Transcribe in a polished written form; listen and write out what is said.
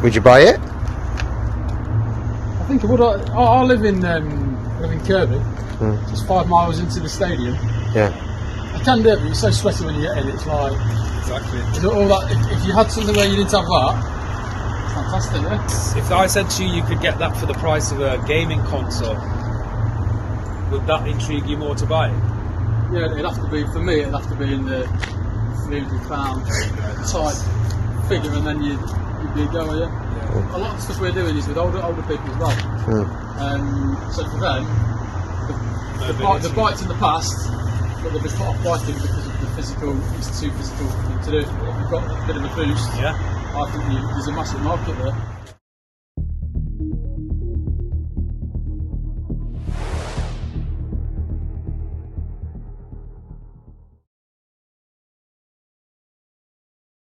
Would you buy it? I think I would. I live in Kirby, just 5 miles into the stadium. Yeah. I can do it, but you're so sweaty when you get in. It's like Exactly. all that. If you had something where you didn't have that, it's fantastic. Yeah? If I said to you could get that for the price of a gaming console, would that intrigue you more to buy it? Yeah, it'd have to be, for me, it'd have to be in the £300 type figure, and then you'd be a goer, yeah. A lot of the stuff we're doing is with older people as well. So for them, the bike's in the past, but they've been put off biking because of the physical, it's too physical to do. But if you've got a bit of a boost, I think there's a massive market there.